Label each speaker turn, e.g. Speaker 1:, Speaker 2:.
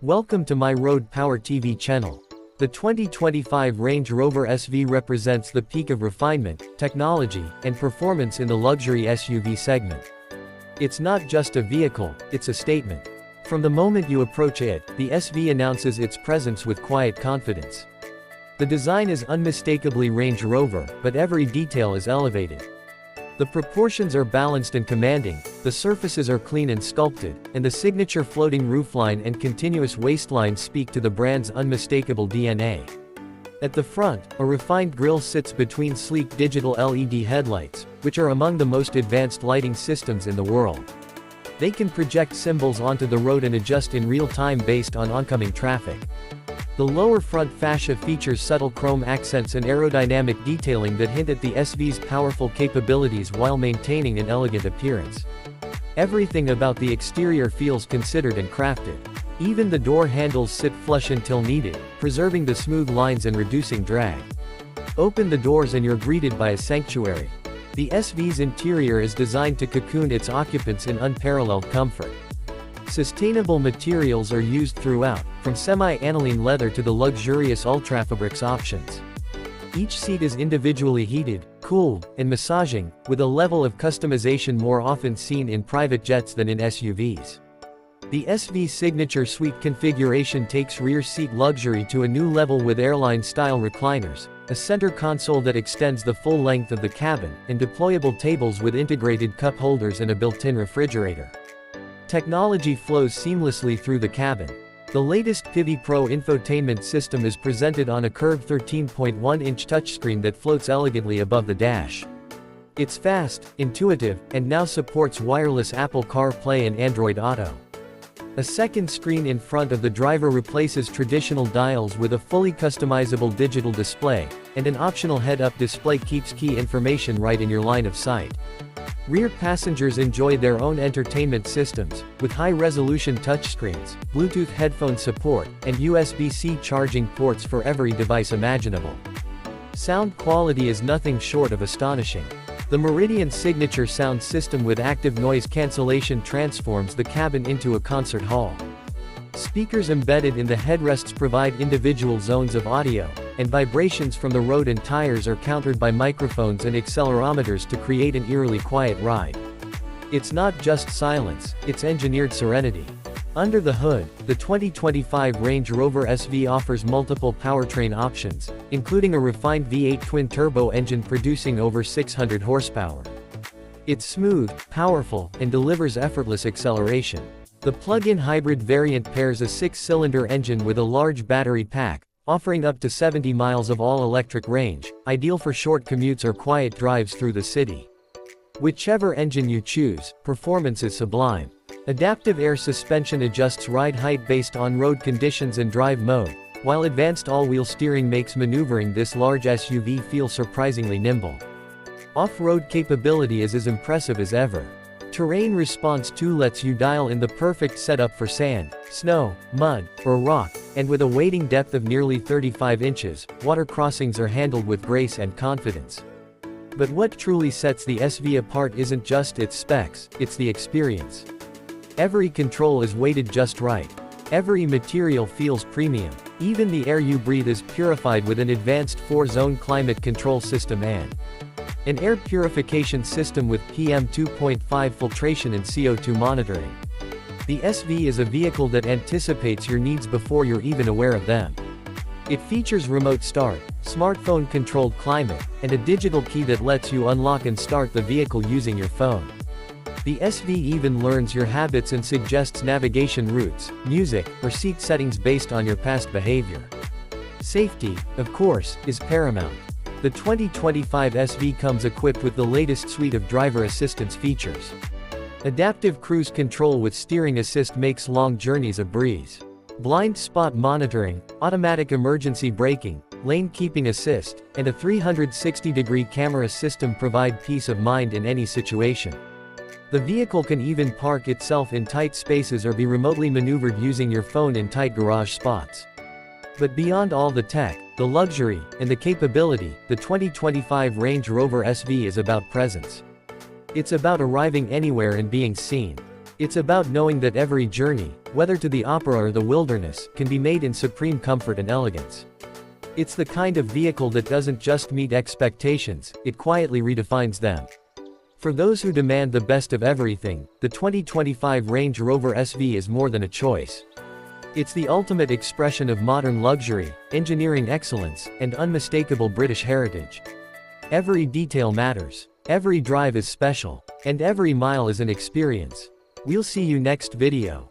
Speaker 1: Welcome to my Road Power TV channel. The 2025 Range Rover SV represents the peak of refinement, technology, and performance in the luxury SUV segment. It's not just a vehicle, it's a statement. From the moment you approach it, the SV announces its presence with quiet confidence. The design is unmistakably Range Rover, but every detail is elevated. The proportions are balanced and commanding, the surfaces are clean and sculpted, and the signature floating roofline and continuous waistline speak to the brand's unmistakable DNA. At the front, a refined grille sits between sleek digital LED headlights, which are among the most advanced lighting systems in the world. They can project symbols onto the road and adjust in real time based on oncoming traffic. The lower front fascia features subtle chrome accents and aerodynamic detailing that hint at the SV's powerful capabilities while maintaining an elegant appearance. Everything about the exterior feels considered and crafted. Even the door handles sit flush until needed, preserving the smooth lines and reducing drag. Open the doors and you're greeted by a sanctuary. The SV's interior is designed to cocoon its occupants in unparalleled comfort. Sustainable materials are used throughout, from semi-aniline leather to the luxurious ultra-fabrics options. Each seat is individually heated, cooled, and massaging, with a level of customization more often seen in private jets than in SUVs. The SV's signature suite configuration takes rear seat luxury to a new level with airline-style recliners, a center console that extends the full length of the cabin, and deployable tables with integrated cup holders and a built-in refrigerator. Technology flows seamlessly through the cabin. The latest Pivi Pro infotainment system is presented on a curved 13.1-inch touchscreen that floats elegantly above the dash. It's fast, intuitive, and now supports wireless Apple CarPlay and Android Auto. A second screen in front of the driver replaces traditional dials with a fully customizable digital display, and an optional head-up display keeps key information right in your line of sight. Rear passengers enjoy their own entertainment systems, with high-resolution touchscreens, Bluetooth headphone support, and USB-C charging ports for every device imaginable. Sound quality is nothing short of astonishing. The Meridian signature sound system with active noise cancellation transforms the cabin into a concert hall. Speakers embedded in the headrests provide individual zones of audio, and vibrations from the road and tires are countered by microphones and accelerometers to create an eerily quiet ride. It's not just silence, it's engineered serenity. Under the hood, the 2025 Range Rover SV offers multiple powertrain options, including a refined V8 twin-turbo engine producing over 600 horsepower. It's smooth, powerful, and delivers effortless acceleration. The plug-in hybrid variant pairs a 6-cylinder engine with a large battery pack, offering up to 70 miles of all-electric range, ideal for short commutes or quiet drives through the city. Whichever engine you choose, performance is sublime. Adaptive air suspension adjusts ride height based on road conditions and drive mode, while advanced all-wheel steering makes maneuvering this large SUV feel surprisingly nimble. Off-road capability is as impressive as ever. Terrain Response 2 lets you dial in the perfect setup for sand, snow, mud, or rock, and with a wading depth of nearly 35 inches, water crossings are handled with grace and confidence. But what truly sets the SV apart isn't just its specs, it's the experience. Every control is weighted just right. Every material feels premium. Even the air you breathe is purified with an advanced 4-zone climate control system and an air purification system with PM2.5 filtration and CO2 monitoring. The SV is a vehicle that anticipates your needs before you're even aware of them. It features remote start, smartphone-controlled climate, and a digital key that lets you unlock and start the vehicle using your phone. The SV even learns your habits and suggests navigation routes, music, or seat settings based on your past behavior. Safety, of course, is paramount. The 2025 SV comes equipped with the latest suite of driver assistance features. Adaptive cruise control with steering assist makes long journeys a breeze. Blind spot monitoring, automatic emergency braking, lane keeping assist, and a 360-degree camera system provide peace of mind in any situation. The vehicle can even park itself in tight spaces or be remotely maneuvered using your phone in tight garage spots. But beyond all the tech, the luxury, and the capability, the 2025 Range Rover SV is about presence. It's about arriving anywhere and being seen. It's about knowing that every journey, whether to the opera or the wilderness, can be made in supreme comfort and elegance. It's the kind of vehicle that doesn't just meet expectations, it quietly redefines them. For those who demand the best of everything, the 2025 Range Rover SV is more than a choice. It's the ultimate expression of modern luxury, engineering excellence, and unmistakable British heritage. Every detail matters. Every drive is special. And every mile is an experience. We'll see you next video.